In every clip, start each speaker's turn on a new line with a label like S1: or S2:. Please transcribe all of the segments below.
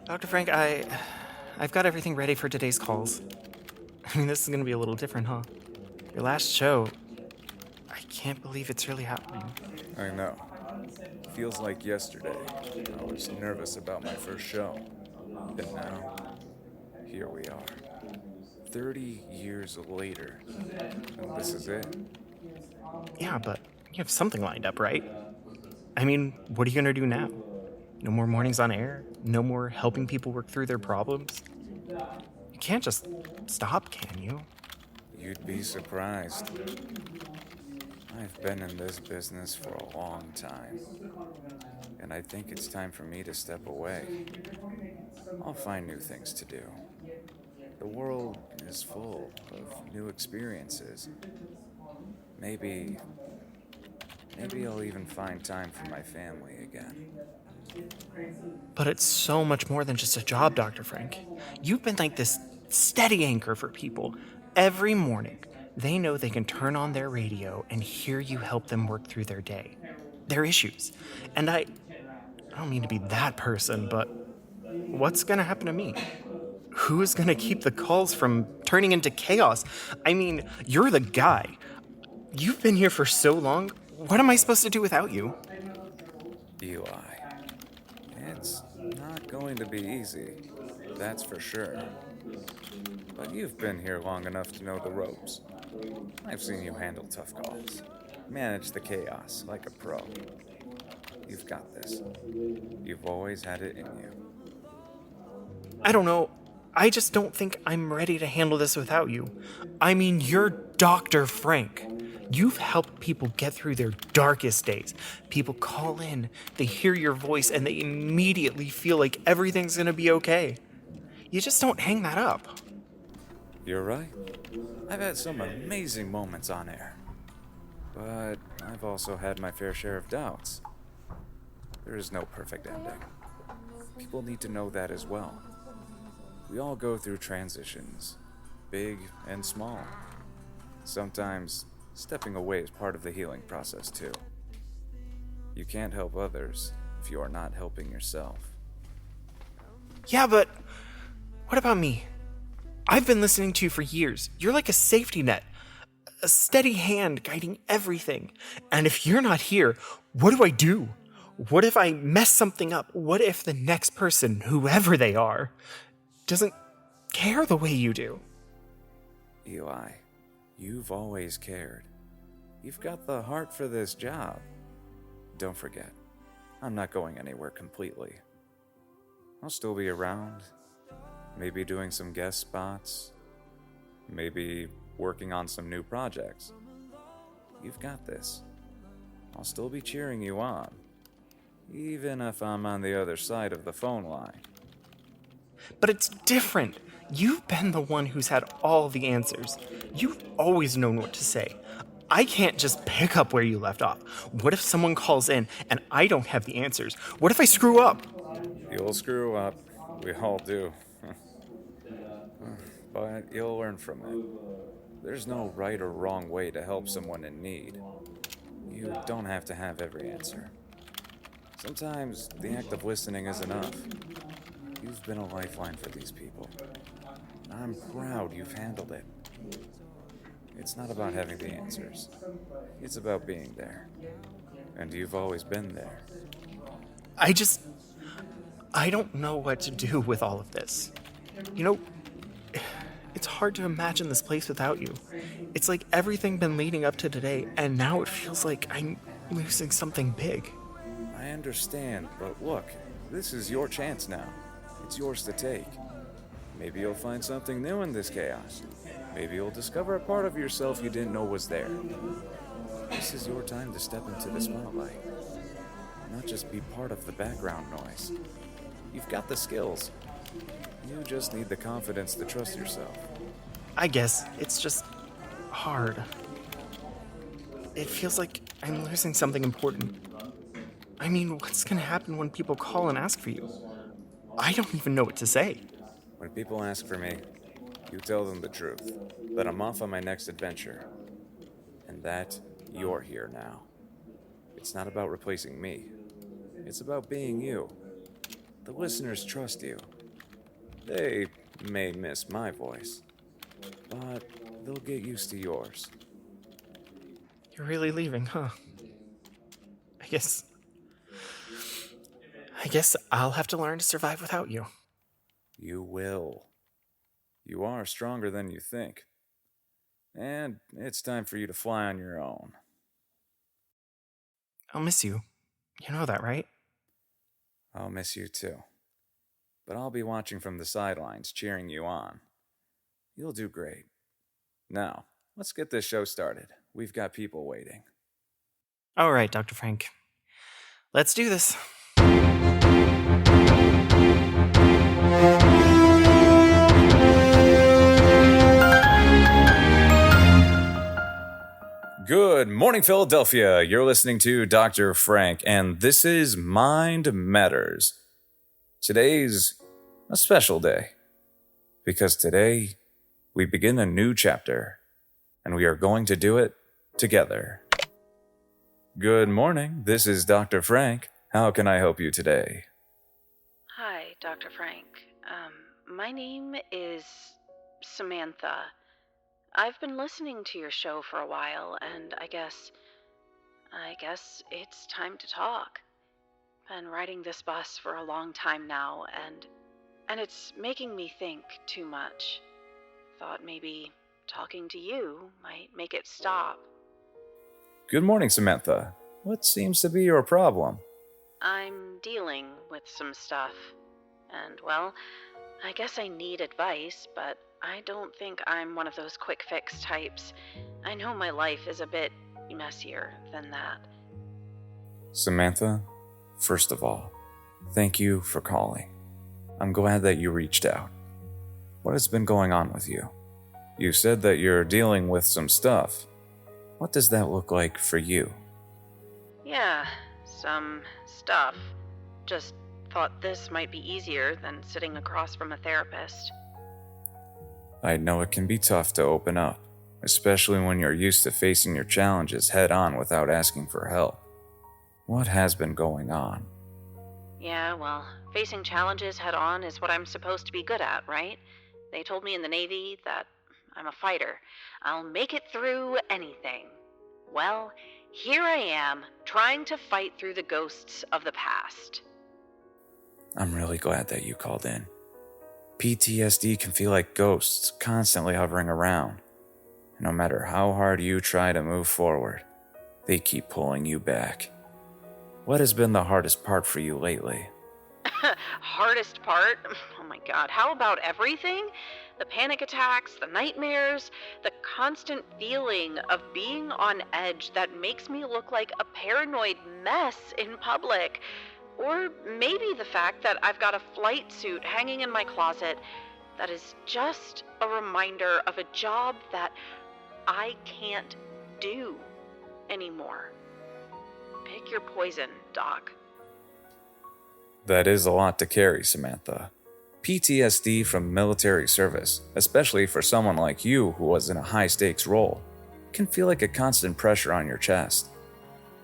S1: Dr. Frank, I've got everything ready for today's calls. I mean, this is gonna be a little different, huh? Your last show, I can't believe it's really happening.
S2: I know. Feels like yesterday. I was nervous about my first show. And now, here we are. 30 years later. And this is it.
S1: Yeah, but you have something lined up, right? I mean, what are you gonna do now? No more mornings on air? No more helping people work through their problems? You can't just stop, can you?
S2: You'd be surprised. I've been in this business for a long time. And I think it's time for me to step away. I'll find new things to do. The world is full of new experiences. Maybe I'll even find time for my family again.
S1: But it's so much more than just a job, Dr. Frank. You've been like this steady anchor for people. Every morning, they know they can turn on their radio and hear you help them work through their day, their issues. And I don't mean to be that person, but what's gonna happen to me? Who's gonna keep the calls from turning into chaos? I mean, you're the guy. You've been here for so long. What am I supposed to do without you?
S2: Eli, it's not going to be easy, that's for sure. But you've been here long enough to know the ropes. I've seen you handle tough calls, manage the chaos like a pro. You've got this. You've always had it in you.
S1: I don't know. I just don't think I'm ready to handle this without you. I mean, you're Dr. Frank. You've helped people get through their darkest days. People call in, they hear your voice, and they immediately feel like everything's gonna be okay. You just don't hang that up.
S2: You're right. I've had some amazing moments on air. But I've also had my fair share of doubts. There is no perfect ending. People need to know that as well. We all go through transitions, big and small. Sometimes stepping away is part of the healing process too. You can't help others if you are not helping yourself.
S1: Yeah, but what about me? I've been listening to you for years. You're like a safety net, a steady hand guiding everything. And if you're not here, what do I do? What if I mess something up? What if the next person, whoever they are, doesn't care the way you do?
S2: Eli, you've always cared. You've got the heart for this job. Don't forget, I'm not going anywhere completely. I'll still be around, maybe doing some guest spots, maybe working on some new projects. You've got this. I'll still be cheering you on, even if I'm on the other side of the phone line.
S1: But it's different. You've been the one who's had all the answers. You've always known what to say. I can't just pick up where you left off. What if someone calls in and I don't have the answers? What if I screw up?
S2: You'll screw up. We all do. But you'll learn from it. There's no right or wrong way to help someone in need. You don't have to have every answer. Sometimes the act of listening is enough. You've been a lifeline for these people. I'm proud you've handled it. It's not about having the answers. It's about being there. And you've always been there.
S1: I don't know what to do with all of this. You know, it's hard to imagine this place without you. It's like everything been leading up to today, and now it feels like I'm losing something big.
S2: I understand, but look, this is your chance now. It's yours to take. Maybe you'll find something new in this chaos. Maybe you'll discover a part of yourself you didn't know was there. This is your time to step into the spotlight. Not just be part of the background noise. You've got the skills. You just need the confidence to trust yourself.
S1: I guess it's just hard. It feels like I'm losing something important. I mean, what's gonna happen when people call and ask for you? I don't even know what to say.
S2: When people ask for me, you tell them the truth, that I'm off on my next adventure, and that you're here now. It's not about replacing me. It's about being you. The listeners trust you, They may miss my voice, but they'll get used to yours.
S1: You're really leaving, huh? I guess I'll have to learn to survive without you.
S2: You will. You are stronger than you think. And it's time for you to fly on your own.
S1: I'll miss you. You know that, right?
S2: I'll miss you too. But I'll be watching from the sidelines, cheering you on. You'll do great. Now, let's get this show started. We've got people waiting.
S1: All right, Dr. Frank. Let's do this.
S2: Good morning, Philadelphia. You're listening to Dr. Frank, and this is Mind Matters. Today's a special day, because today we begin a new chapter, and we are going to do it together. Good morning, this is Dr. Frank. How can I help you today?
S3: Hi, Dr. Frank. My name is Samantha. I've been listening to your show for a while, and I guess it's time to talk. Been riding this bus for a long time now, and it's making me think too much. Thought maybe talking to you might make it stop.
S2: Good morning, Samantha. What seems to be your problem?
S3: I'm dealing with some stuff, and well, I guess I need advice, but I don't think I'm one of those quick fix types. I know my life is a bit messier than that.
S2: Samantha, first of all, thank you for calling. I'm glad that you reached out. What has been going on with you? You said that you're dealing with some stuff. What does that look like for you?
S3: Yeah, some stuff. Just thought this might be easier than sitting across from a therapist.
S2: I know it can be tough to open up, especially when you're used to facing your challenges head on without asking for help. What has been going on?
S3: Yeah, well, facing challenges head on is what I'm supposed to be good at, right? They told me in the Navy that I'm a fighter. I'll make it through anything. Well, here I am, trying to fight through the ghosts of the past.
S2: I'm really glad that you called in. PTSD can feel like ghosts constantly hovering around. No matter how hard you try to move forward, they keep pulling you back. What has been the hardest part for you lately?
S3: Hardest part? Oh my god, how about everything? The panic attacks, the nightmares, the constant feeling of being on edge that makes me look like a paranoid mess in public. Or maybe the fact that I've got a flight suit hanging in my closet that is just a reminder of a job that I can't do anymore. Pick your poison, Doc.
S2: That is a lot to carry, Samantha. PTSD from military service, especially for someone like you who was in a high-stakes role, can feel like a constant pressure on your chest.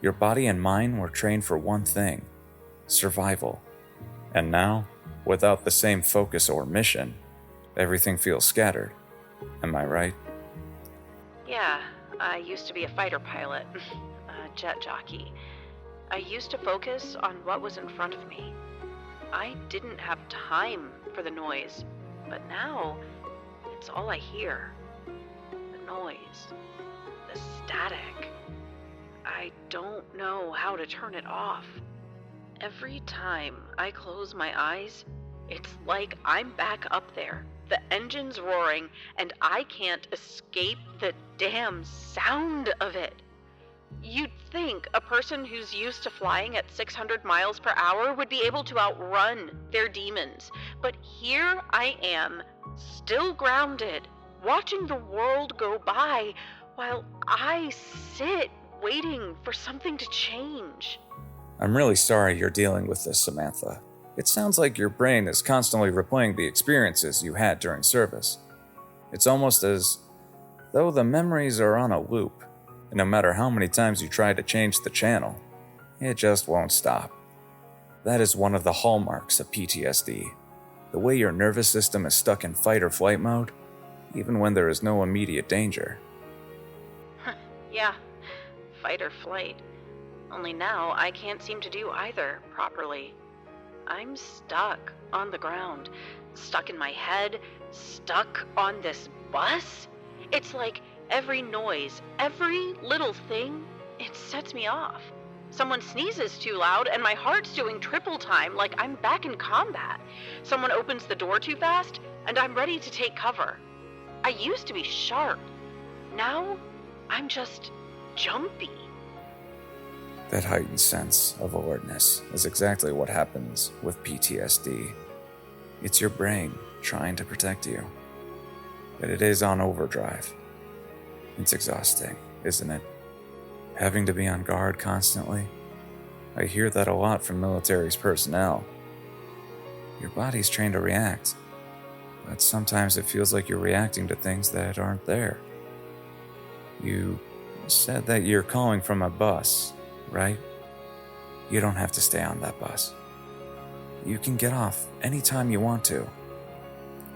S2: Your body and mind were trained for one thing: survival. And now, without the same focus or mission, everything feels scattered. Am I right?
S3: Yeah, I used to be a fighter pilot, a jet jockey. I used to focus on what was in front of me. I didn't have time for the noise, but now it's all I hear. The noise, the static. I don't know how to turn it off. Every time I close my eyes, it's like I'm back up there. The engine's roaring, and I can't escape the damn sound of it. You'd think a person who's used to flying at 600 miles per hour would be able to outrun their demons. But here I am, still grounded, watching the world go by while I sit waiting for something to change.
S2: I'm really sorry you're dealing with this, Samantha. It sounds like your brain is constantly replaying the experiences you had during service. It's almost as though the memories are on a loop, and no matter how many times you try to change the channel, it just won't stop. That is one of the hallmarks of PTSD. The way your nervous system is stuck in fight or flight mode, even when there is no immediate danger.
S3: Yeah, fight or flight. Only now I can't seem to do either properly. I'm stuck on the ground, stuck in my head, stuck on this bus. It's like every noise, every little thing, it sets me off. Someone sneezes too loud and my heart's doing triple time like I'm back in combat. Someone opens the door too fast and I'm ready to take cover. I used to be sharp. Now I'm just jumpy.
S2: That heightened sense of alertness is exactly what happens with PTSD. It's your brain trying to protect you. But it is on overdrive. It's exhausting, isn't it? Having to be on guard constantly. I hear that a lot from military's personnel. Your body's trained to react, but sometimes it feels like you're reacting to things that aren't there. You said that you're calling from a bus, right? You don't have to stay on that bus. You can get off anytime you want to.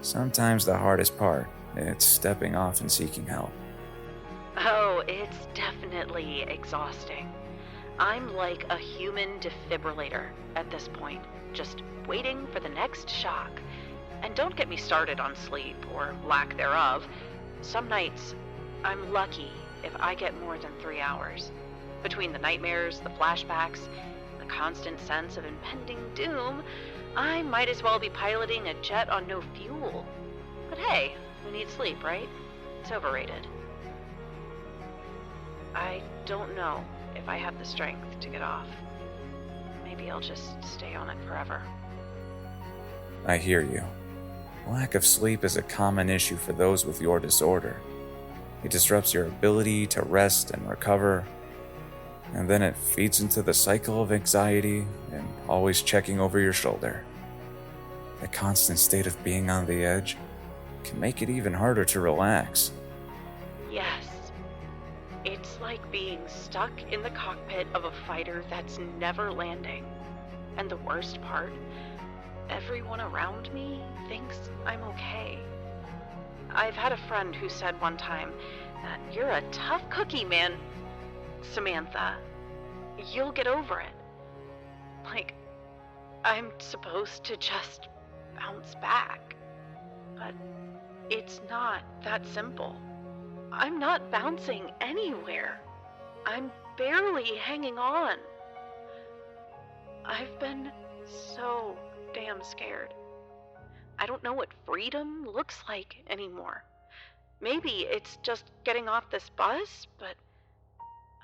S2: Sometimes the hardest part, it's stepping off and seeking help.
S3: Oh, it's definitely exhausting. I'm like a human defibrillator at this point, just waiting for the next shock. And don't get me started on sleep, or lack thereof. Some nights, I'm lucky if I get more than 3 hours. Between the nightmares, the flashbacks, the constant sense of impending doom, I might as well be piloting a jet on no fuel. But hey, we need sleep, right? It's overrated. I don't know if I have the strength to get off. Maybe I'll just stay on it forever.
S2: I hear you. Lack of sleep is a common issue for those with your disorder. It disrupts your ability to rest and recover, and then it feeds into the cycle of anxiety and always checking over your shoulder. The constant state of being on the edge can make it even harder to relax.
S3: Yes. It's like being stuck in the cockpit of a fighter that's never landing. And the worst part, everyone around me thinks I'm okay. I've had a friend who said one time that you're a tough cookie, man, Samantha. You'll get over it. Like, I'm supposed to just bounce back. But it's not that simple. I'm not bouncing anywhere. I'm barely hanging on. I've been so damn scared. I don't know what freedom looks like anymore. Maybe it's just getting off this bus, but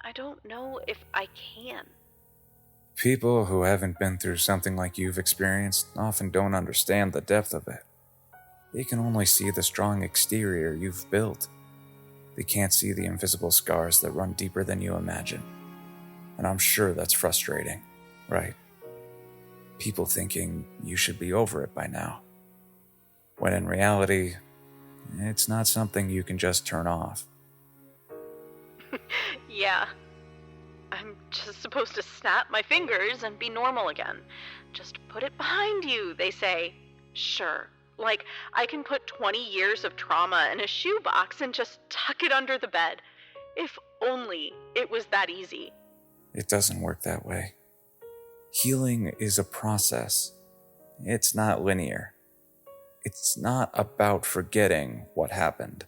S3: I don't know if I can.
S2: People who haven't been through something like you've experienced often don't understand the depth of it. They can only see the strong exterior you've built. They can't see the invisible scars that run deeper than you imagine. And I'm sure that's frustrating, right? People thinking you should be over it by now. When in reality, it's not something you can just turn off.
S3: Yeah. I'm just supposed to snap my fingers and be normal again. Just put it behind you, they say. Sure. Like, I can put 20 years of trauma in a shoebox and just tuck it under the bed. If only it was that easy.
S2: It doesn't work that way. Healing is a process. It's not linear. It's not about forgetting what happened.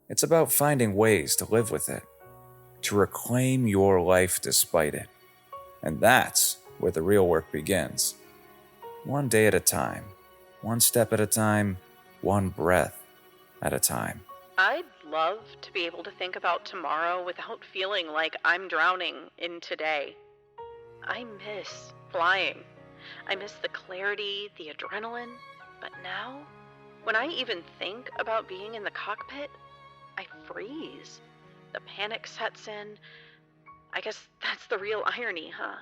S2: It's about finding ways to live with it, to reclaim your life despite it. And that's where the real work begins. One day at a time. One step at a time, one breath at a time.
S3: I'd love to be able to think about tomorrow without feeling like I'm drowning in today. I miss flying. I miss the clarity, the adrenaline. But now, when I even think about being in the cockpit, I freeze. The panic sets in. I guess that's the real irony, huh?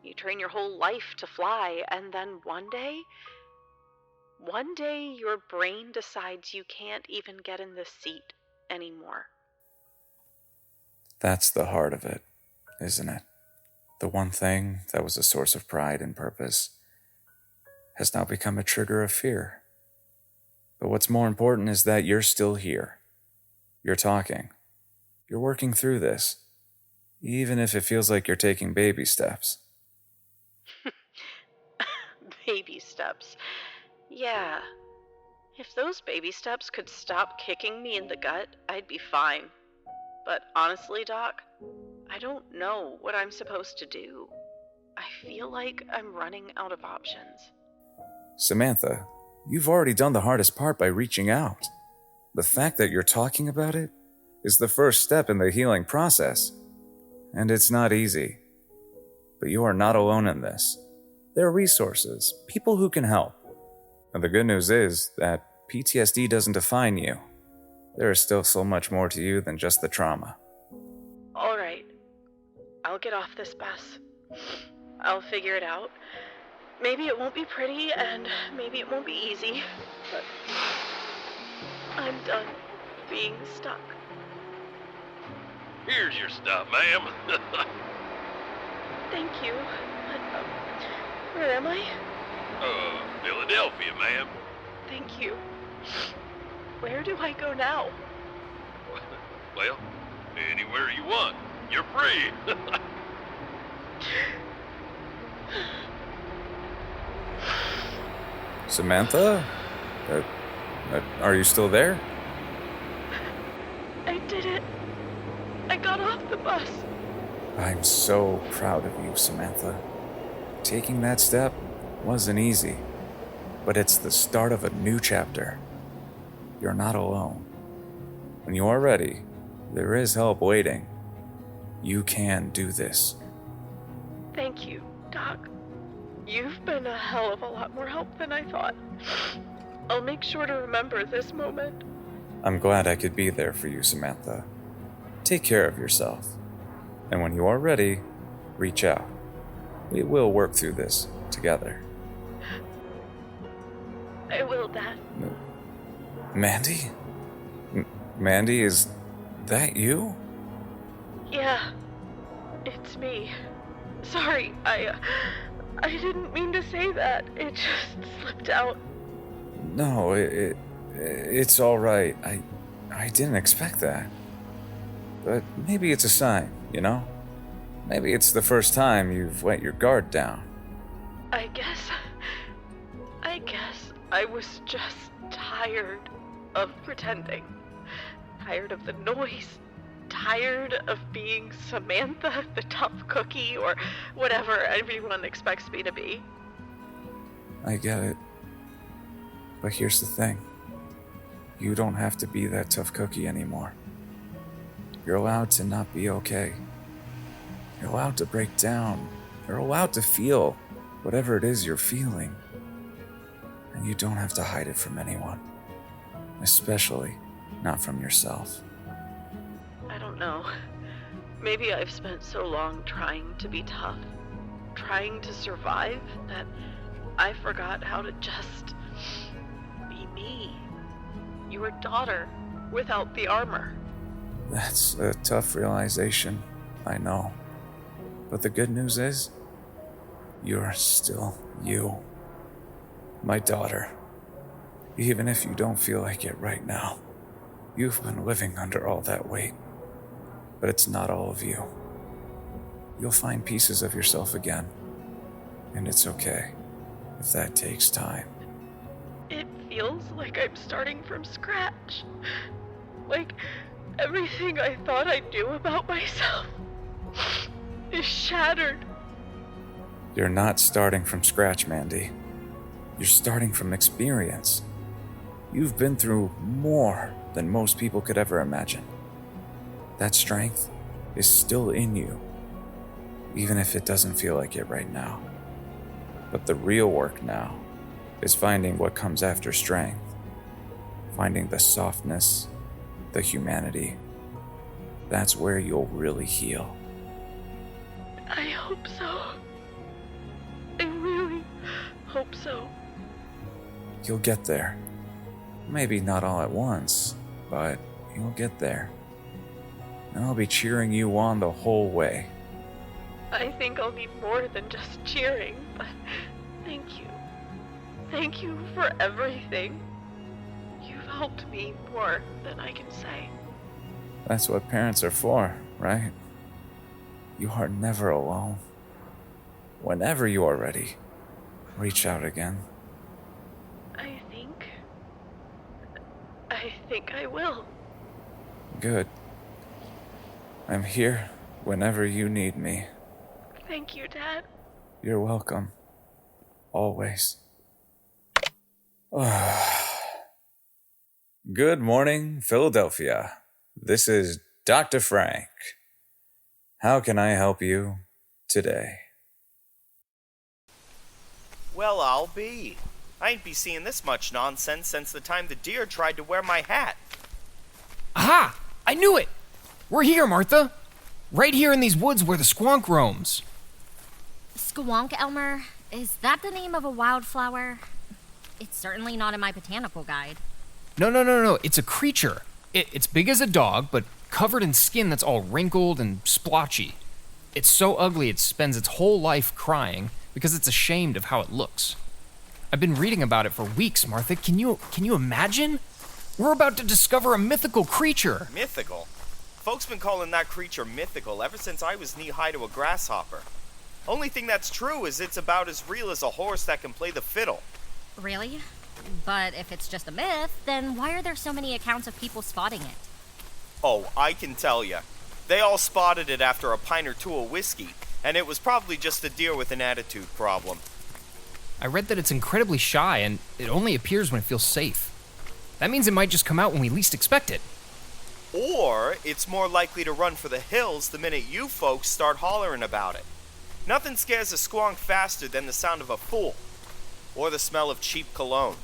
S3: You train your whole life to fly, and then one day your brain decides you can't even get in the seat anymore.
S2: That's the heart of it, isn't it? The one thing that was a source of pride and purpose has now become a trigger of fear. But what's more important is that you're still here. You're talking. You're working through this, even if it feels like you're taking baby steps.
S3: Baby steps. Yeah. If those baby steps could stop kicking me in the gut, I'd be fine. But honestly, Doc, I don't know what I'm supposed to do. I feel like I'm running out of options.
S2: Samantha, you've already done the hardest part by reaching out. The fact that you're talking about it is the first step in the healing process. And it's not easy. But you are not alone in this. There are resources, people who can help. And the good news is that PTSD doesn't define you. There is still so much more to you than just the trauma.
S3: All right. I'll get off this bus. I'll figure it out. Maybe it won't be pretty, and maybe it won't be easy, but I'm done being stuck.
S4: Here's your stuff, ma'am.
S3: Thank you. But, where am I?
S4: Philadelphia, ma'am.
S3: Thank you. Where do I go now?
S4: Well, anywhere you want. You're free.
S2: Samantha? Are you still there?
S3: I did it. I got off the bus.
S2: I'm so proud of you, Samantha. Taking that step wasn't easy, but it's the start of a new chapter. You're not alone. When you are ready, there is help waiting. You can do this.
S3: Thank you, Doc. You've been a hell of a lot more help than I thought. I'll make sure to remember this moment.
S2: I'm glad I could be there for you, Samantha. Take care of yourself. And when you are ready, reach out. We will work through this together.
S3: I will, Dad.
S2: Mandy? Mandy, is that you?
S3: Yeah, it's me. Sorry, I didn't mean to say that. It just slipped out.
S2: No, it's all right. I didn't expect that. But maybe it's a sign, you know? Maybe it's the first time you've let your guard down.
S3: I guess I was just tired of pretending. Tired of the noise. Tired of being Samantha, the tough cookie, or whatever everyone expects me to be.
S2: I get it. But here's the thing. You don't have to be that tough cookie anymore. You're allowed to not be okay. You're allowed to break down. You're allowed to feel whatever it is you're feeling. And you don't have to hide it from anyone. Especially not from yourself.
S3: I don't know. Maybe I've spent so long trying to be tough, trying to survive, that I forgot how to just be me. Your daughter, without the armor.
S2: That's a tough realization, I know. But the good news is, you're still you. My daughter. Even if you don't feel like it right now, you've been living under all that weight. But it's not all of you. You'll find pieces of yourself again. And it's okay if that takes time.
S3: It feels like I'm starting from scratch. Like everything I thought I knew about myself is shattered.
S2: You're not starting from scratch, Mandy. You're starting from experience. You've been through more than most people could ever imagine. That strength is still in you, even if it doesn't feel like it right now. But the real work now is finding what comes after strength, finding the softness, the humanity. That's where you'll really heal.
S3: I hope so. I really hope so.
S2: You'll get there. Maybe not all at once, but you'll get there. And I'll be cheering you on the whole way.
S3: I think I'll need more than just cheering, but thank you. Thank you for everything. helped me more than I can say.
S2: That's what parents are for, right? You are never alone. Whenever you are ready, reach out again.
S3: I think I will.
S2: Good. I'm here whenever you need me.
S3: Thank you, Dad.
S2: You're welcome. Always. Good morning, Philadelphia. This is Dr. Frank. How can I help you today?
S5: Well, I'll be. I ain't be seeing this much nonsense since the time the deer tried to wear my hat.
S6: Aha! I knew it! We're here, Martha. Right here in these woods where the squonk roams.
S7: Squonk, Elmer? Is that the name of a wildflower? It's certainly not in my botanical guide.
S6: No. It's a creature. It's big as a dog, but covered in skin that's all wrinkled and splotchy. It's so ugly it spends its whole life crying because it's ashamed of how it looks. I've been reading about it for weeks, Martha. Can you imagine? We're about to discover a mythical creature.
S5: Mythical? Folks been calling that creature mythical ever since I was knee-high to a grasshopper. Only thing that's true is it's about as real as a horse that can play the fiddle.
S7: Really? But if it's just a myth, then why are there so many accounts of people spotting it?
S5: Oh, I can tell ya. They all spotted it after a pint or two of whiskey, and it was probably just a deer with an attitude problem.
S6: I read that it's incredibly shy and it only appears when it feels safe. That means it might just come out when we least expect it.
S5: Or it's more likely to run for the hills the minute you folks start hollering about it. Nothing scares a squonk faster than the sound of a fool, or the smell of cheap cologne.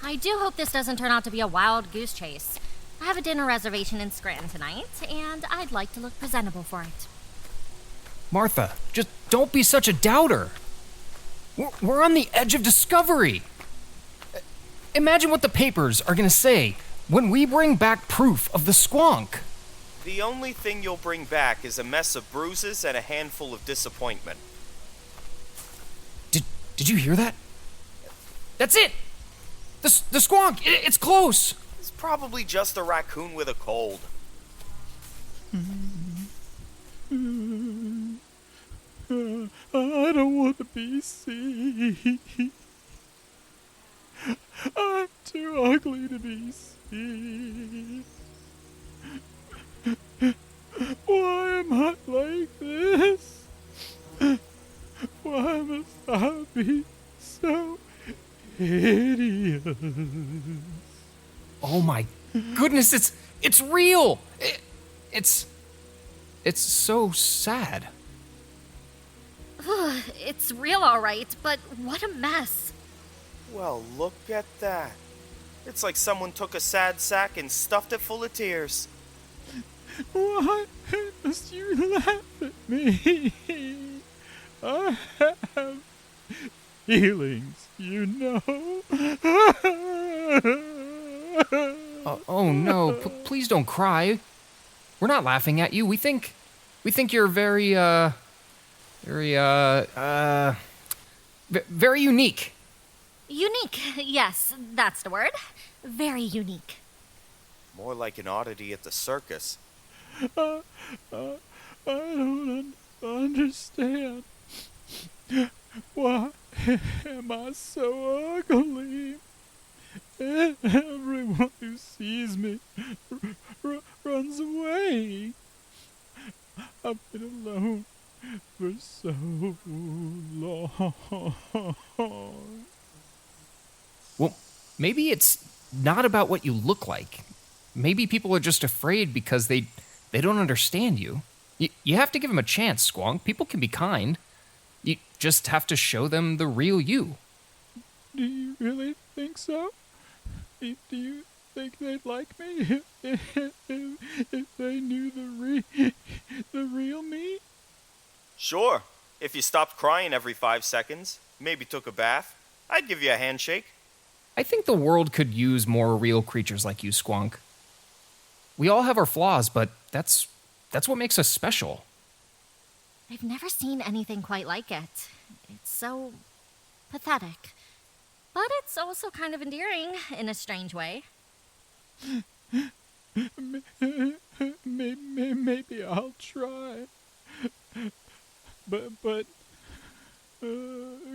S7: I do hope this doesn't turn out to be a wild goose chase. I have a dinner reservation in Scranton tonight, and I'd like to look presentable for it.
S6: Martha, just don't be such a doubter. We're on the edge of discovery. Imagine what the papers are gonna say when we bring back proof of the squonk.
S5: The only thing you'll bring back is a mess of bruises and a handful of disappointment.
S6: Did you hear that? That's it! The squonk! It's close!
S5: It's probably just a raccoon with a cold.
S8: I don't want to be seen. I'm too ugly to be seen. Why am I like this? Why must I be so hideous?
S6: Oh my goodness, it's real! It's so sad.
S7: It's real, all right, but what a mess.
S5: Well, look at that. It's like someone took a sad sack and stuffed it full of tears.
S8: Why must you laugh at me? I have feelings, you know.
S6: Oh no, please don't cry. We're not laughing at you. We think you're very unique.
S7: Unique, yes, that's the word. Very unique.
S5: More like an oddity at the circus.
S8: I don't understand. Why am I so ugly? Everyone who sees me runs away. I've been alone for so long.
S6: Well, maybe it's not about what you look like. Maybe people are just afraid because they don't understand you. You have to give them a chance, Squonk. People can be kind. You just have to show them the real you.
S8: Do you really think so? Do you think they'd like me if they knew the real me?
S5: Sure. If you stopped crying every 5 seconds, maybe took a bath, I'd give you a handshake.
S6: I think the world could use more real creatures like you, Squonk. We all have our flaws, but that's what makes us special.
S7: I've never seen anything quite like it. It's so pathetic. But it's also kind of endearing in a strange way.
S8: Maybe I'll try. But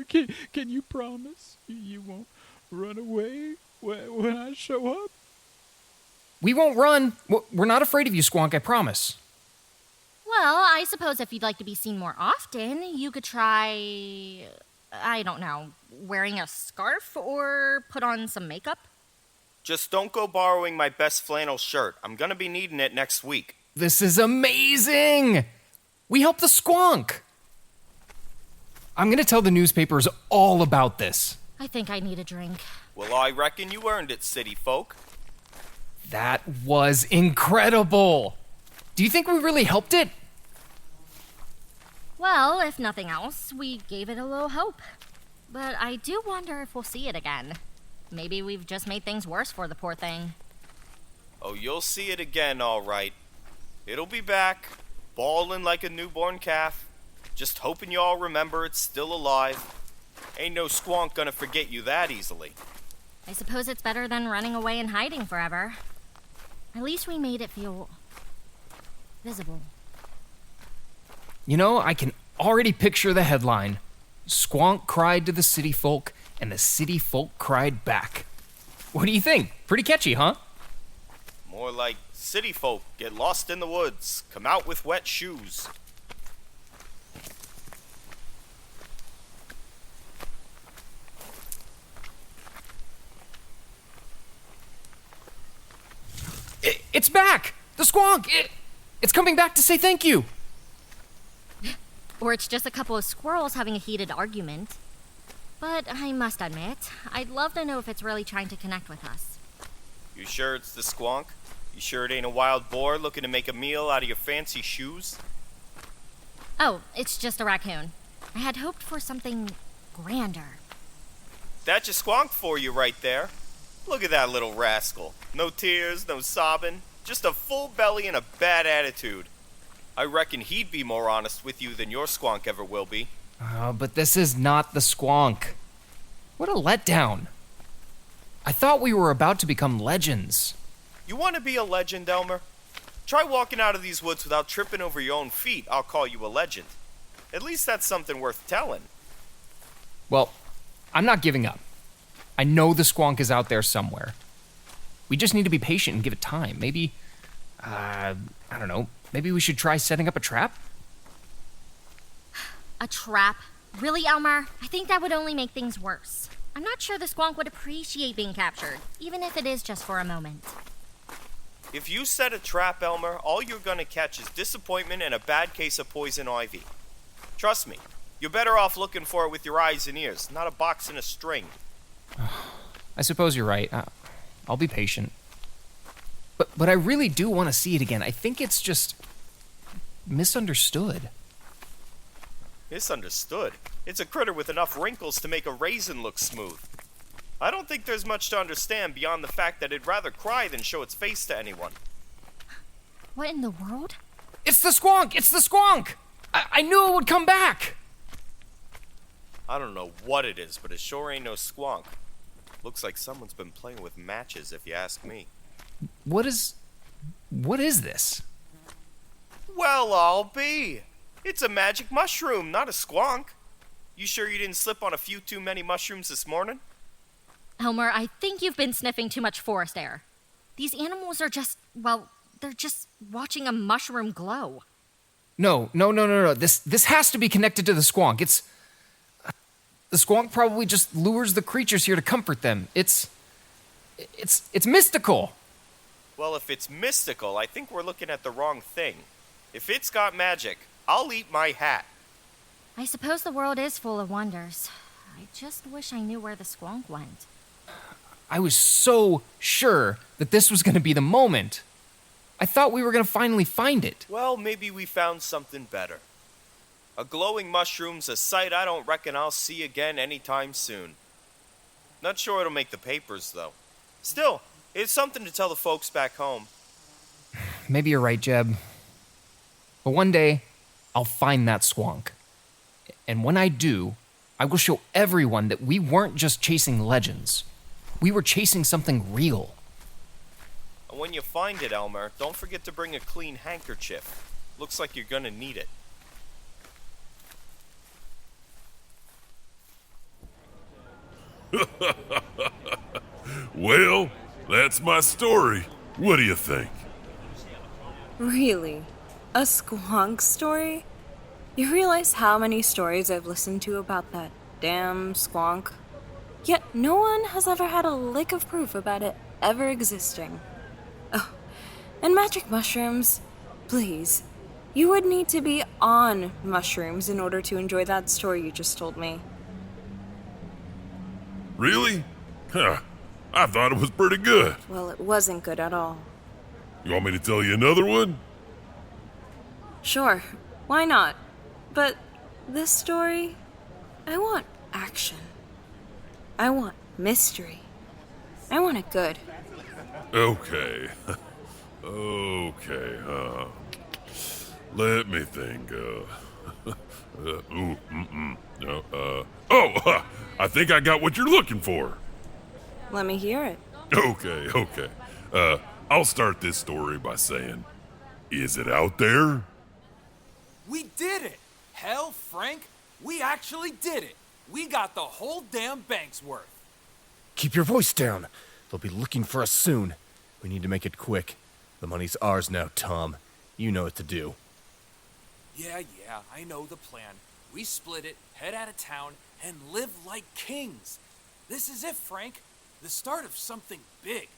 S8: can you promise you won't run away when I show up?
S6: We won't run. We're not afraid of you, Squonk, I promise.
S7: Well, I suppose if you'd like to be seen more often, you could try, I don't know, wearing a scarf or put on some makeup.
S5: Just don't go borrowing my best flannel shirt. I'm gonna be needing it next week.
S6: This is amazing! We helped the Squonk! I'm gonna tell the newspapers all about this.
S7: I think I need a drink.
S5: Well, I reckon you earned it, city folk.
S6: That was incredible! Do you think we really helped it?
S7: Well, if nothing else, we gave it a little hope. But I do wonder if we'll see it again. Maybe we've just made things worse for the poor thing.
S5: Oh, you'll see it again, all right. It'll be back, bawling like a newborn calf. Just hoping you all remember it's still alive. Ain't no Squonk gonna forget you that easily.
S7: I suppose it's better than running away and hiding forever. At least we made it feel visible.
S6: You know, I can already picture the headline. Squonk cried to the city folk, and the city folk cried back. What do you think? Pretty catchy, huh?
S5: More like city folk get lost in the woods, come out with wet shoes.
S6: It's back! The Squonk! It's coming back to say thank you!
S7: Or it's just a couple of squirrels having a heated argument. But I must admit, I'd love to know if it's really trying to connect with us.
S5: You sure it's the Squonk? You sure it ain't a wild boar looking to make a meal out of your fancy shoes?
S7: Oh, it's just a raccoon. I had hoped for something grander.
S5: That's your Squonk for you right there. Look at that little rascal. No tears, no sobbing, just a full belly and a bad attitude. I reckon he'd be more honest with you than your Squonk ever will be.
S6: But this is not the Squonk. What a letdown. I thought we were about to become legends.
S5: You want to be a legend, Elmer? Try walking out of these woods without tripping over your own feet. I'll call you a legend. At least that's something worth telling.
S6: Well, I'm not giving up. I know the Squonk is out there somewhere. We just need to be patient and give it time. Maybe, I don't know, maybe we should try setting up a trap?
S7: A trap? Really, Elmer? I think that would only make things worse. I'm not sure the Squonk would appreciate being captured, even if it is just for a moment.
S5: If you set a trap, Elmer, all you're gonna catch is disappointment and a bad case of poison ivy. Trust me, you're better off looking for it with your eyes and ears, not a box and a string.
S6: I suppose you're right. I'll be patient. But I really do want to see it again. I think it's just misunderstood.
S5: Misunderstood? It's a critter with enough wrinkles to make a raisin look smooth. I don't think there's much to understand beyond the fact that it'd rather cry than show its face to anyone.
S7: What in the world?
S6: It's the Squonk! It's the Squonk! I knew it would come back!
S5: I don't know what it is, but it sure ain't no Squonk. Looks like someone's been playing with matches, if you ask me.
S6: What is this?
S5: Well, I'll be. It's a magic mushroom, not a Squonk. You sure you didn't slip on a few too many mushrooms this morning?
S7: Elmer, I think you've been sniffing too much forest air. These animals are just, well, they're just watching a mushroom glow.
S6: No. This has to be connected to the Squonk. The Squonk probably just lures the creatures here to comfort them. It's mystical.
S5: Well, if it's mystical, I think we're looking at the wrong thing. If it's got magic, I'll eat my hat.
S7: I suppose the world is full of wonders. I just wish I knew where the Squonk went.
S6: I was so sure that this was going to be the moment. I thought we were going to finally find it.
S5: Well, maybe we found something better. A glowing mushroom's a sight I don't reckon I'll see again anytime soon. Not sure it'll make the papers, though. Still, it's something to tell the folks back home.
S6: Maybe you're right, Jeb. But one day, I'll find that Squonk. And when I do, I will show everyone that we weren't just chasing legends. We were chasing something real.
S5: And when you find it, Elmer, don't forget to bring a clean handkerchief. Looks like you're gonna need it.
S4: Well, that's my story. What do you think?
S9: Really? A squonk story? You realize how many stories I've listened to about that damn squonk? Yet no one has ever had a lick of proof about it ever existing. Oh, and magic mushrooms? Please. You would need to be on mushrooms in order to enjoy that story you just told me.
S4: Really? Huh. I thought it was pretty good.
S9: Well, it wasn't good at all.
S4: You want me to tell you another one?
S9: Sure, why not? But this story, I want action. I want mystery. I want it good.
S4: Okay. Okay, let me think, I think I got what you're looking for.
S9: Let me hear it.
S4: Okay. I'll start this story by saying, is it out there?
S10: We did it! Hell, Frank, we actually did it! We got the whole damn bank's worth.
S11: Keep your voice down. They'll be looking for us soon. We need to make it quick. The money's ours now, Tom. You know what to do.
S10: Yeah, I know the plan. We split it, head out of town, and live like kings. This is it, Frank. The start of something big.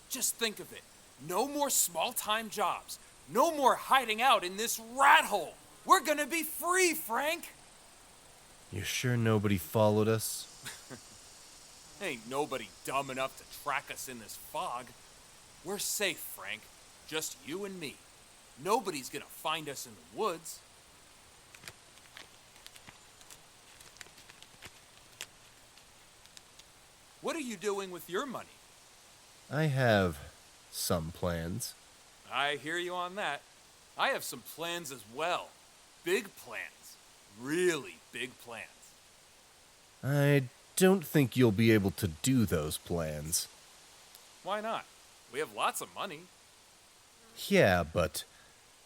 S10: Just think of it. No more small-time jobs. No more hiding out in this rat hole. We're gonna be free, Frank!
S11: You sure nobody followed us?
S10: Ain't nobody dumb enough to track us in this fog. We're safe, Frank. Just you and me. Nobody's gonna find us in the woods. What are you doing with your money?
S11: I have some plans.
S10: I hear you on that. I have some plans as well. Big plans. Really big plans.
S11: I don't think you'll be able to do those plans.
S10: Why not? We have lots of money.
S11: Yeah, but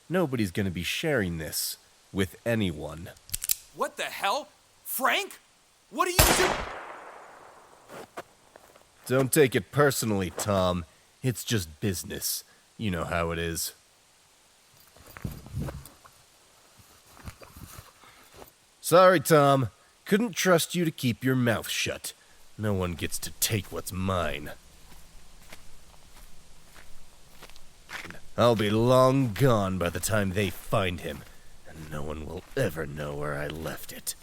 S11: nobody's gonna be sharing this with anyone.
S10: What the hell? Frank? What are you doing?
S11: Don't take it personally, Tom. It's just business. You know how it is. Sorry, Tom. Couldn't trust you to keep your mouth shut. No one gets to take what's mine. I'll be long gone by the time they find him, and no one will ever know where I left it.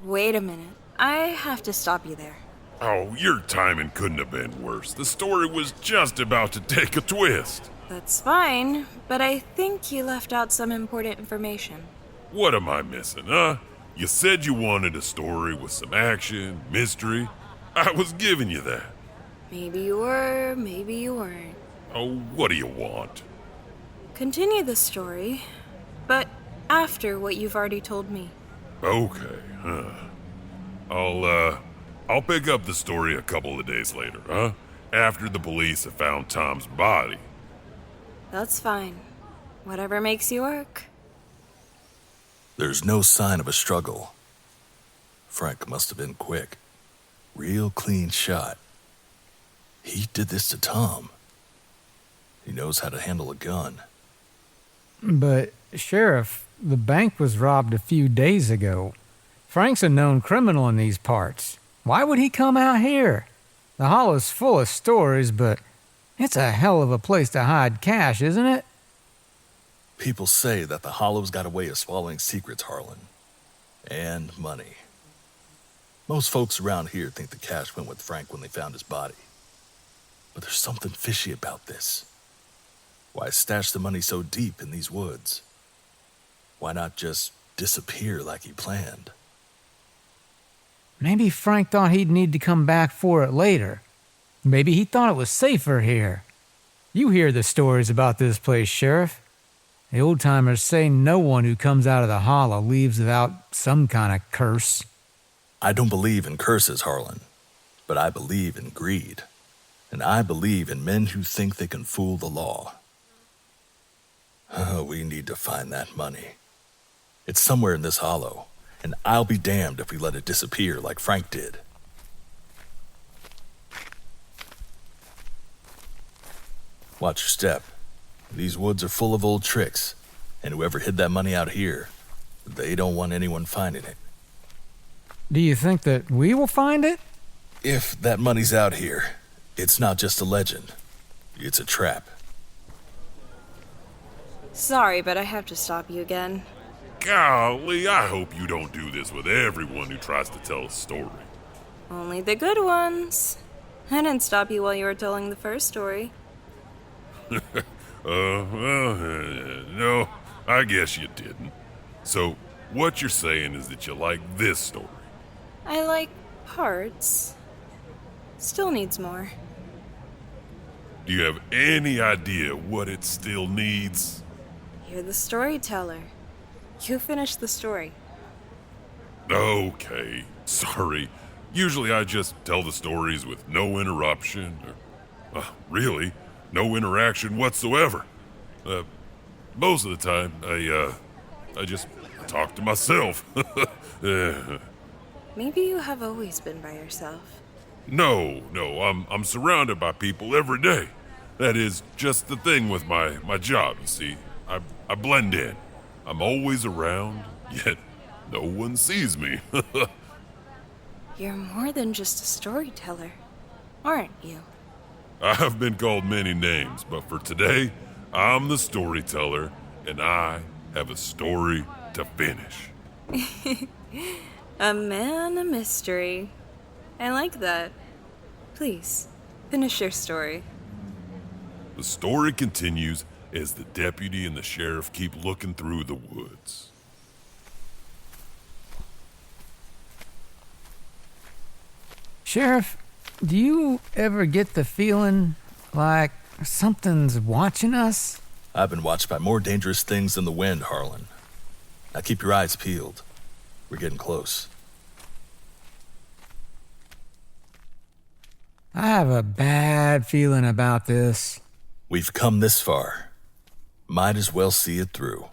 S9: Wait a minute. I have to stop you there.
S4: Oh, your timing couldn't have been worse. The story was just about to take a twist.
S9: That's fine, but I think you left out some important information.
S4: What am I missing, huh? You said you wanted a story with some action, mystery. I was giving you that.
S9: Maybe you were, maybe you weren't.
S4: Oh, what do you want?
S9: Continue the story, but after what you've already told me.
S4: Okay, huh. I'll pick up the story a couple of days later, huh? After the police have found Tom's body.
S9: That's fine. Whatever makes you work.
S12: There's no sign of a struggle. Frank must have been quick. Real clean shot. He did this to Tom. He knows how to handle a gun.
S8: But, Sheriff, the bank was robbed a few days ago. Frank's a known criminal in these parts. Why would he come out here? The hollow's full of stories, but it's a hell of a place to hide cash, isn't it?
S12: People say that the Hollow's got a way of swallowing secrets, Harlan. And money. Most folks around here think the cash went with Frank when they found his body. But there's something fishy about this. Why stash the money so deep in these woods? Why not just disappear like he planned?
S8: Maybe Frank thought he'd need to come back for it later. Maybe he thought it was safer here. You hear the stories about this place, Sheriff. The old-timers say no one who comes out of the hollow leaves without some kind of curse.
S12: I don't believe in curses, Harlan, but I believe in greed. And I believe in men who think they can fool the law. Oh, we need to find that money. It's somewhere in this hollow, and I'll be damned if we let it disappear like Frank did. Watch your step. These woods are full of old tricks, and whoever hid that money out here, they don't want anyone finding it.
S8: Do you think that we will find it?
S12: If that money's out here, it's not just a legend. It's a trap.
S9: Sorry, but I have to stop you again.
S4: Golly, I hope you don't do this with everyone who tries to tell a story.
S9: Only the good ones. I didn't stop you while you were telling the first story.
S4: No, I guess you didn't. So, what you're saying is that you like this story?
S9: I like parts. Still needs more.
S4: Do you have any idea what it still needs?
S9: You're the storyteller. You finish the story.
S4: Okay, sorry. Usually I just tell the stories with no interruption, or, really, no interaction whatsoever. Most of the time, I just talk to myself.
S9: Maybe you have always been by yourself.
S4: No, I'm surrounded by people every day. That is just the thing with my job, you see. I blend in. I'm always around, yet no one sees me.
S9: You're more than just a storyteller, aren't you?
S4: I've been called many names, but for today, I'm the storyteller, and I have a story to finish.
S9: A man, a mystery. I like that. Please, finish your story.
S4: The story continues as the deputy and the sheriff keep looking through the woods.
S8: Sheriff, do you ever get the feeling like something's watching us?
S12: I've been watched by more dangerous things than the wind, Harlan. Now keep your eyes peeled. We're getting close.
S8: I have a bad feeling about this.
S12: We've come this far. Might as well see it through.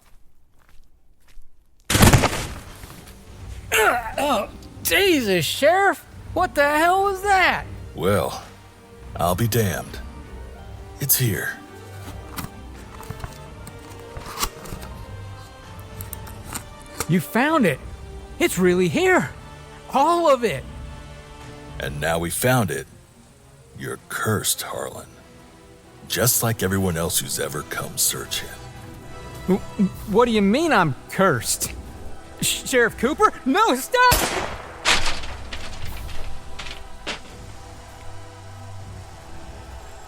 S8: Oh, Jesus, Sheriff! What the hell was that?
S12: Well, I'll be damned. It's here.
S8: You found it. It's really here. All of it.
S12: And now we found it. You're cursed, Harlan. Just like everyone else who's ever come searching.
S8: What do you mean I'm cursed? Sheriff Cooper? No, stop!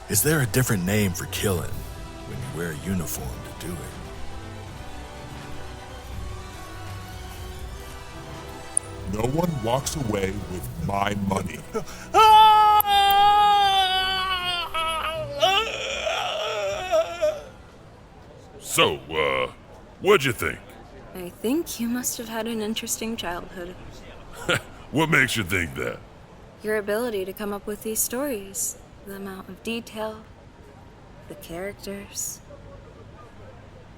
S12: Is there a different name for killing when you wear a uniform to do it?
S13: No one walks away with my money.
S4: So, what'd you think?
S9: I think you must have had an interesting childhood.
S4: What makes you think that?
S9: Your ability to come up with these stories, the amount of detail, the characters.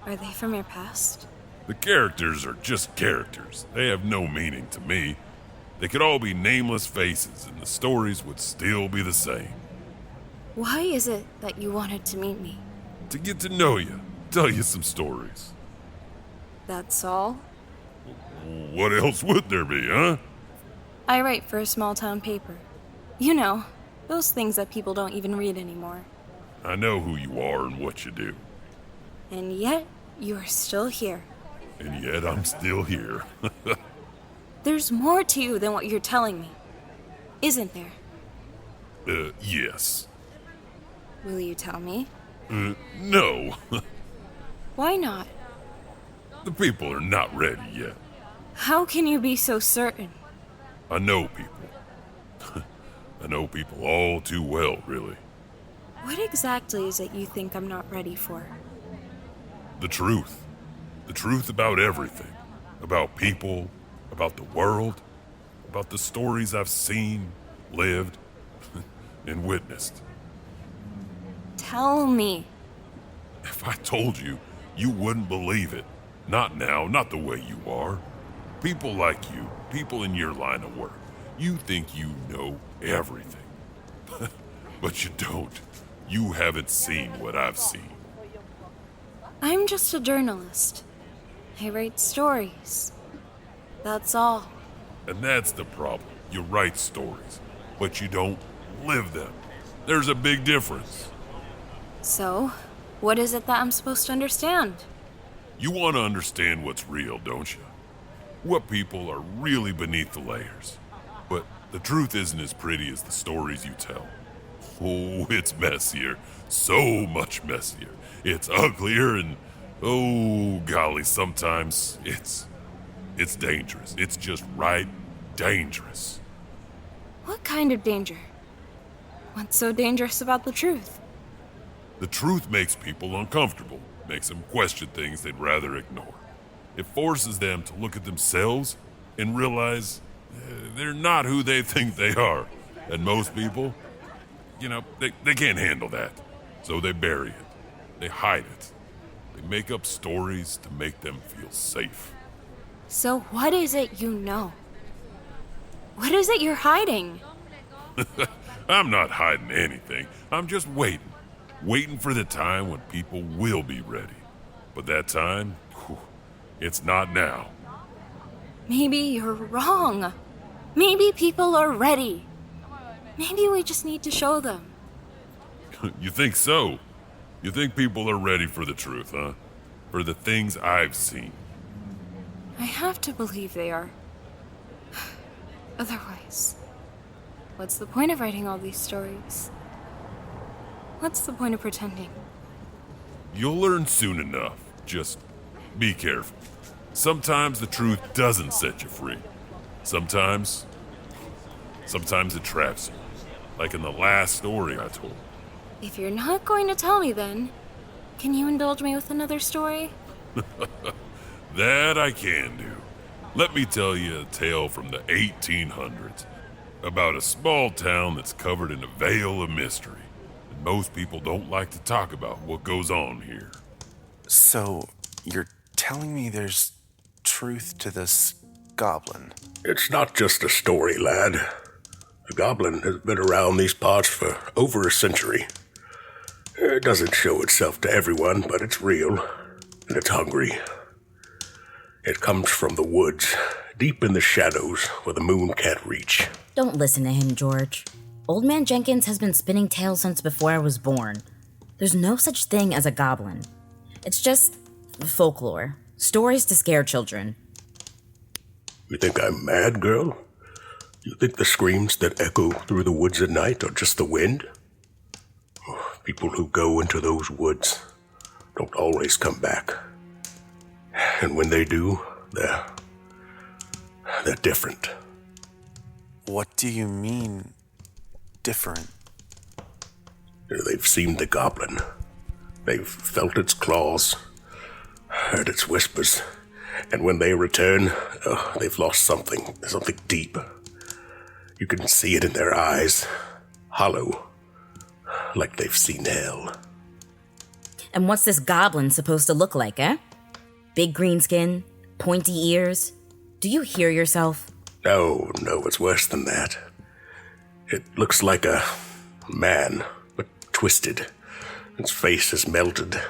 S9: Are they from your past?
S4: The characters are just characters. They have no meaning to me. They could all be nameless faces, and the stories would still be the same.
S9: Why is it that you wanted to meet me?
S4: To get to know you, tell you some stories.
S9: That's all?
S4: What else would there be, huh?
S9: I write for a small town paper. You know, those things that people don't even read anymore.
S4: I know who you are and what you do.
S9: And yet, you are still here.
S4: And yet I'm still here.
S9: There's more to you than what you're telling me. Isn't there?
S4: Yes.
S9: Will you tell me?
S4: No.
S9: Why not?
S4: The people are not ready yet.
S9: How can you be so certain?
S4: I know people. I know people all too well, really.
S9: What exactly is it you think I'm not ready for?
S4: The truth. The truth about everything. About people, about the world, about the stories I've seen, lived, and witnessed.
S9: Tell me.
S4: If I told you, you wouldn't believe it. Not now, not the way you are. People like you, people in your line of work, you think you know everything. But you don't. You haven't seen what I've seen.
S9: I'm just a journalist. I write stories. That's all.
S4: And that's the problem. You write stories, but you don't live them. There's a big difference.
S9: So, what is it that I'm supposed to understand?
S4: You want to understand what's real, don't you? What people are really beneath the layers. But the truth isn't as pretty as the stories you tell. Oh, it's messier. So much messier. It's uglier and, oh golly, sometimes it's dangerous. It's just right dangerous.
S9: What kind of danger? What's so dangerous about the truth?
S4: The truth makes people uncomfortable, makes them question things they'd rather ignore. It forces them to look at themselves and realize they're not who they think they are. And most people, they can't handle that. So they bury it. They hide it. They make up stories to make them feel safe.
S9: So what is it you know? What is it you're hiding?
S4: I'm not hiding anything. I'm just waiting. Waiting for the time when people will be ready. But that time, it's not now.
S9: Maybe you're wrong. Maybe people are ready. Maybe we just need to show them.
S4: You think so? You think people are ready for the truth, huh? For the things I've seen.
S9: I have to believe they are. Otherwise, what's the point of writing all these stories? What's the point of pretending?
S4: You'll learn soon enough. Just be careful. Sometimes the truth doesn't set you free. Sometimes it traps you. Like in the last story I told.
S9: If you're not going to tell me then, can you indulge me with another story?
S4: That I can do. Let me tell you a tale from the 1800s about a small town that's covered in a veil of mystery. And most people don't like to talk about what goes on here.
S14: So, you're telling me there's truth to this goblin?
S15: It's not just a story, lad. The goblin has been around these parts for over a century. It doesn't show itself to everyone, but it's real, and it's hungry. It comes from the woods, deep in the shadows where the moon can't reach.
S16: Don't listen to him, George. Old Man Jenkins has been spinning tales since before I was born. There's no such thing as a goblin. It's just folklore. Stories to scare children.
S15: You think I'm mad, girl? You think the screams that echo through the woods at night are just the wind? People who go into those woods don't always come back. And when they do, they're different.
S14: What do you mean, different?
S15: They've seen the goblin. They've felt its claws, heard its whispers. And when they return, they've lost something deep. You can see it in their eyes, hollow, like they've seen hell.
S16: And what's this goblin supposed to look like, eh? Big green skin, pointy ears. Do you hear yourself?
S15: No, it's worse than that. It looks like a man, but twisted. Its face is melted,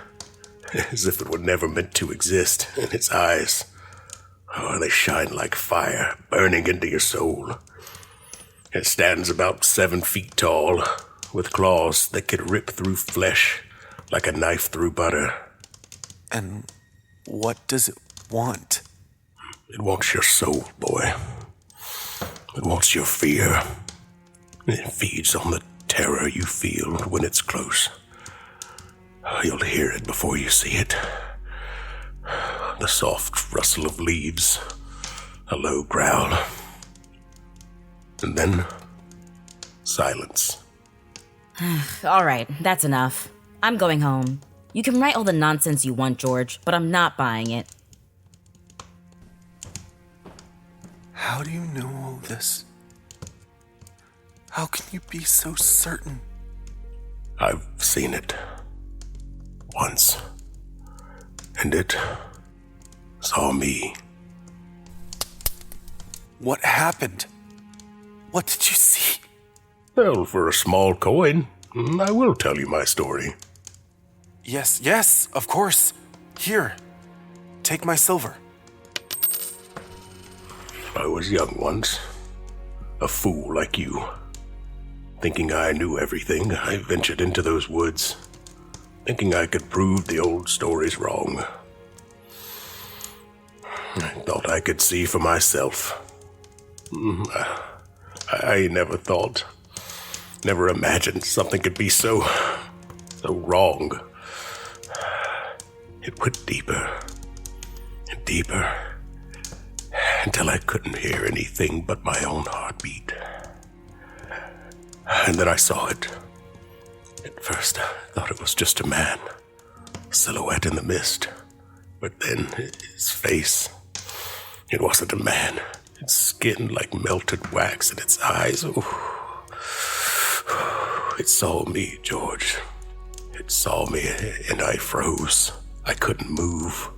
S15: as if it were never meant to exist, and its eyes, they shine like fire, burning into your soul. It stands about 7 feet tall, with claws that could rip through flesh like a knife through butter.
S14: And what does it want?
S15: It wants your soul, boy. It wants your fear. It feeds on the terror you feel when it's close. You'll hear it before you see it. The soft rustle of leaves, a low growl, and then silence.
S16: All right, that's enough. I'm going home. You can write all the nonsense you want, George, but I'm not buying it.
S14: How do you know all this? How can you be so certain?
S15: I've seen it. Once. And it saw me.
S14: What happened? What did you see?
S15: Well, for a small coin, I will tell you my story.
S14: Yes, of course. Here, take my silver.
S15: I was young once. A fool like you. Thinking I knew everything, I ventured into those woods. Thinking I could prove the old stories wrong. I thought I could see for myself. I never thought, never imagined something could be so wrong. It went deeper and deeper until I couldn't hear anything but my own heartbeat. And then I saw it. At first, I thought it was just a man, a silhouette in the mist. But then his face, it wasn't a man. Its skin like melted wax and its eyes, it saw me, George. It saw me and I froze. I couldn't move,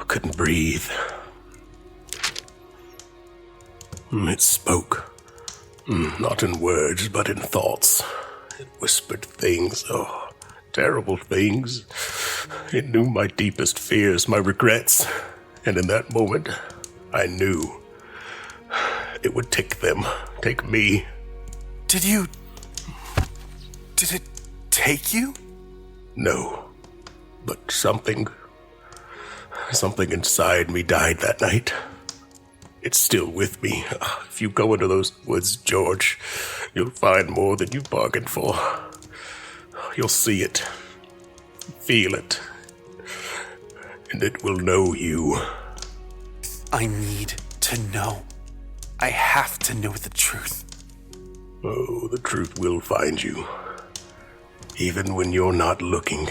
S15: couldn't breathe. It spoke, not in words, but in thoughts. It whispered things, terrible things. It knew my deepest fears, my regrets, and in that moment, I knew it would take them, take me.
S14: Did it take you?
S15: No, but something inside me died that night. It's still with me. If you go into those woods, George, you'll find more than you bargained for. You'll see it, feel it, and it will know you.
S14: I need to know. I have to know the truth.
S15: Oh, the truth will find you, even when you're not looking.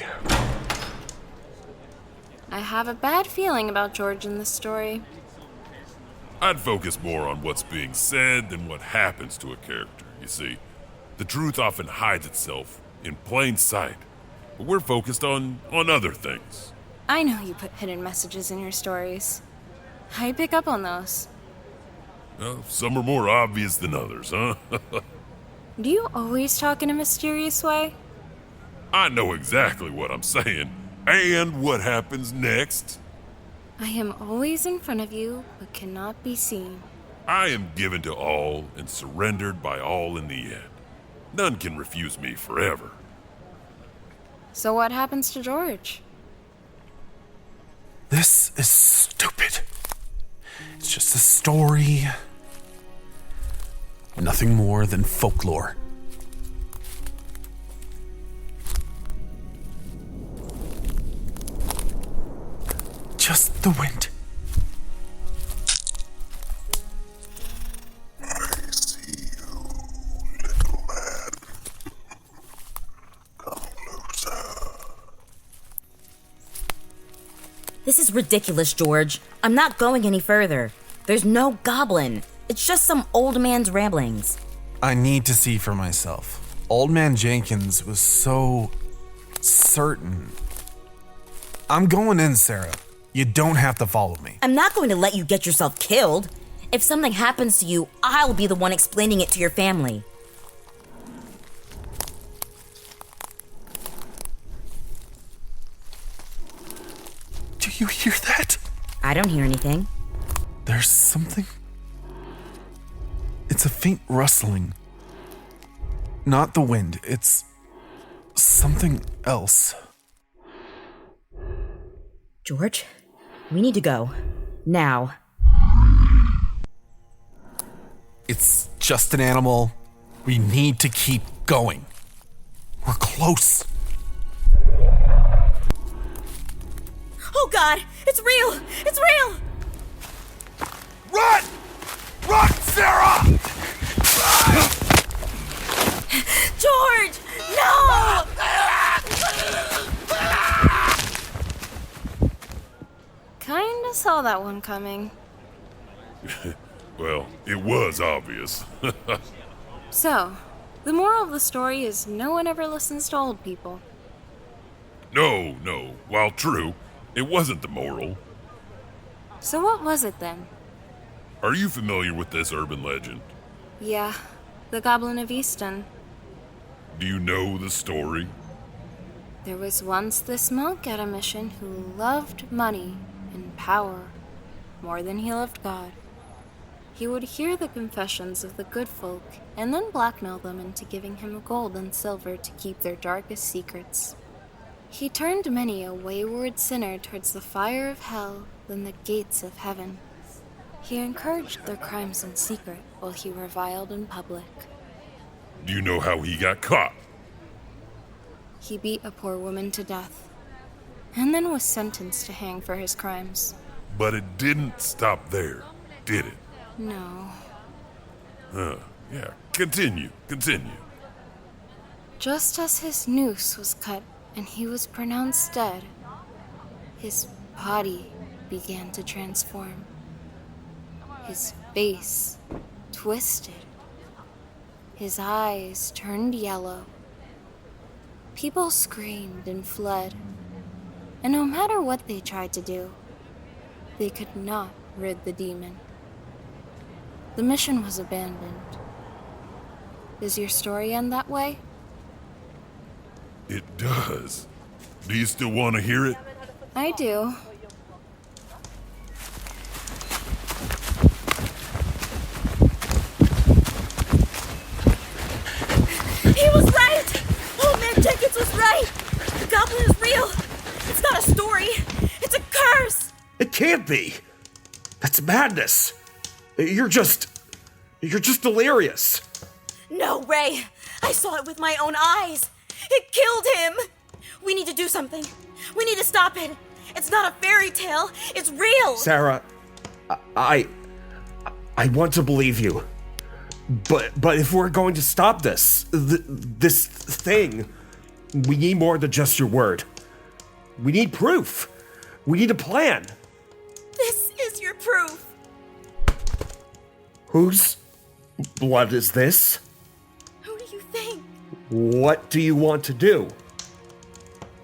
S9: I have a bad feeling about George in this story.
S4: I'd focus more on what's being said than what happens to a character. You see, the truth often hides itself in plain sight, but we're focused on other things.
S9: I know you put hidden messages in your stories. I pick up on those.
S4: Well, some are more obvious than others, huh?
S9: Do you always talk in a mysterious way?
S4: I know exactly what I'm saying, and what happens next.
S9: I am always in front of you, but cannot be seen.
S4: I am given to all and surrendered by all in the end. None can refuse me forever.
S9: So what happens to George?
S14: This is stupid. It's just a story. Nothing more than folklore. Just the wind.
S15: I see you, little man. Come closer.
S16: This is ridiculous, George. I'm not going any further. There's no goblin. It's just some old man's ramblings.
S17: I need to see for myself. Old Man Jenkins was so certain. I'm going in, Sarah. You don't have to follow me.
S16: I'm not going to let you get yourself killed. If something happens to you, I'll be the one explaining it to your family.
S14: Do you hear that?
S16: I don't hear anything.
S17: There's something. It's a faint rustling. Not the wind, it's something else.
S16: George, we need to go. Now.
S17: It's just an animal. We need to keep going. We're close.
S16: Oh God, it's real! It's real!
S4: Run! Run, Sarah!
S16: George! No!
S9: Kinda saw that one coming.
S4: Well, it was obvious.
S9: So, The moral of the story is no one ever listens to old people.
S4: No. While true, it wasn't the moral.
S9: So what was it then?
S4: Are you familiar with this urban legend?
S9: Yeah, the Goblin of Easton.
S4: Do you know the story?
S9: There was once this monk at a mission who loved money and power more than he loved God. He would hear the confessions of the good folk and then blackmail them into giving him gold and silver to keep their darkest secrets. He turned many a wayward sinner towards the fire of hell than the gates of heaven. He encouraged their crimes in secret while he reviled in public.
S4: Do you know how he got caught?
S9: He beat a poor woman to death, and then was sentenced to hang for his crimes.
S4: But it didn't stop there, did it?
S9: No.
S4: Yeah. Continue.
S9: Just as his noose was cut and he was pronounced dead, his body began to transform. His face twisted. His eyes turned yellow. People screamed and fled, and no matter what they tried to do, they could not rid the demon. The mission was abandoned. Does your story end that way?
S4: It does. Do you still want to hear it?
S9: I do.
S18: He was right! Old Man Jenkins was right! The goblin is real! It's not a story! It's a curse!
S15: It can't be! That's madness! You're just delirious!
S18: No, Ray! I saw it with my own eyes! It killed him! We need to do something. We need to stop it. It's not a fairy tale. It's real!
S15: Sarah, I want to believe you. But if we're going to stop this thing, we need more than just your word. We need proof. We need a plan.
S18: This is your proof.
S15: Whose blood is this?
S18: Who do you think?
S15: What do you want to do?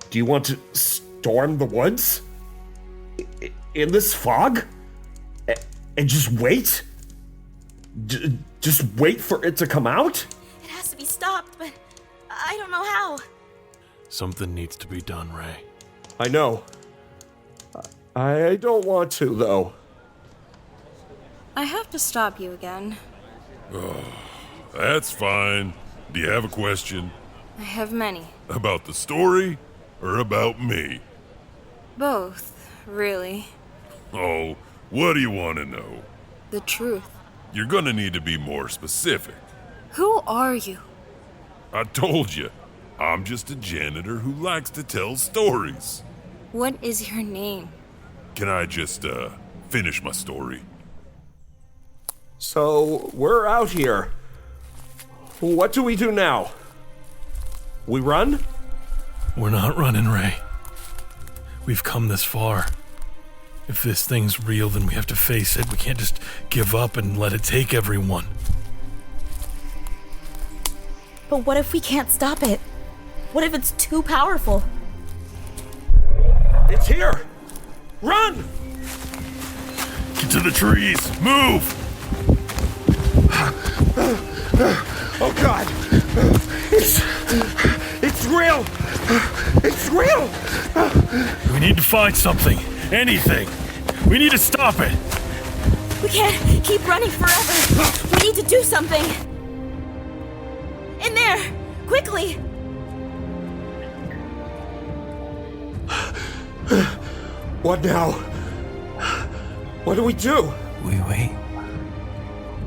S15: Do you want to storm the woods? In this fog? And just wait? Just wait for it to come out?
S18: It has to be stopped, but I don't know how.
S11: Something needs to be done, Ray.
S15: I know. I don't want to, though.
S9: I have to stop you again.
S4: Oh, that's fine. Do you have a question?
S9: I have many.
S4: About the story or about me?
S9: Both, really.
S4: Oh, what do you want to know?
S9: The truth.
S4: You're gonna need to be more specific.
S9: Who are you?
S4: I told you, I'm just a janitor who likes to tell stories.
S9: What is your name?
S4: Can I just, finish my story?
S15: So, we're out here. What do we do now? We run?
S11: We're not running, Ray. We've come this far. If this thing's real, then we have to face it. We can't just give up and let it take everyone.
S18: But what if we can't stop it? What if it's too powerful?
S15: It's here! Run!
S4: Get to the trees! Move!
S15: Oh God! It's real! It's real!
S11: We need to find something. Anything. We need to stop it.
S18: We can't keep running forever. We need to do something. In there! Quickly!
S15: What now? What do we do?
S19: We wait.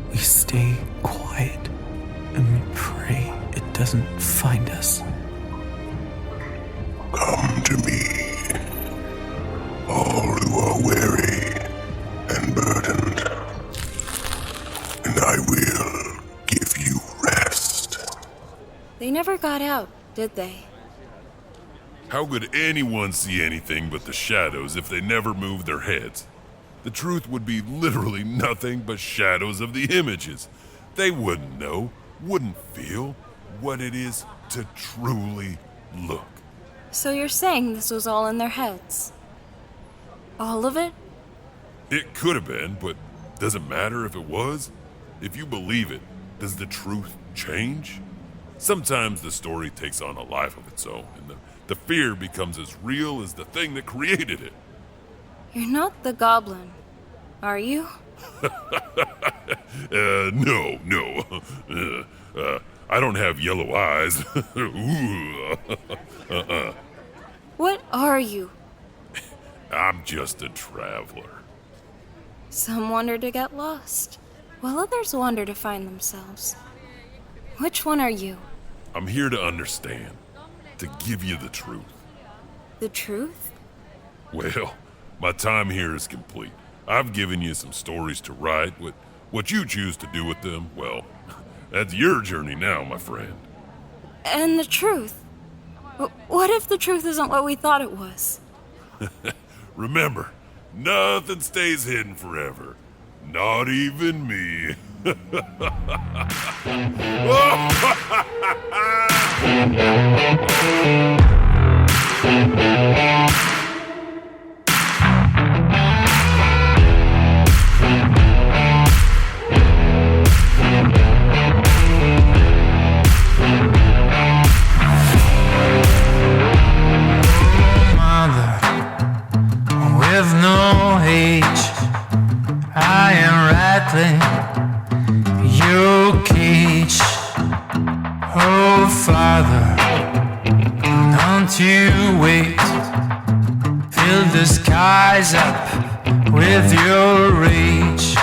S19: We stay quiet. And we pray it doesn't find us.
S12: Come to me, all who are weary and burdened, and I will give you rest.
S9: They never got out, did they?
S4: How could anyone see anything but the shadows if they never moved their heads? The truth would be literally nothing but shadows of the images. They wouldn't know, wouldn't feel, what it is to truly look.
S9: So you're saying this was all in their heads? All of it?
S4: It could have been, but does it matter if it was? If you believe it, does the truth change? Sometimes the story takes on a life of its own, and the fear becomes as real as the thing that created it.
S9: You're not the goblin, are you?
S4: No. I don't have yellow eyes. Ooh.
S9: What are you?
S4: I'm just a traveler.
S9: Some wander to get lost, while others wander to find themselves. Which one are you?
S4: I'm here to understand, to give you the truth.
S9: The truth?
S4: Well, my time here is complete. I've given you some stories to write. What you choose to do with them, well, that's your journey now, my friend.
S9: And the truth? What if the truth isn't what we thought it was?
S4: Remember, nothing stays hidden forever. Not even me.
S20: With no age, I am rattling your cage. Oh, Father, don't you wait. Fill the skies up with your rage.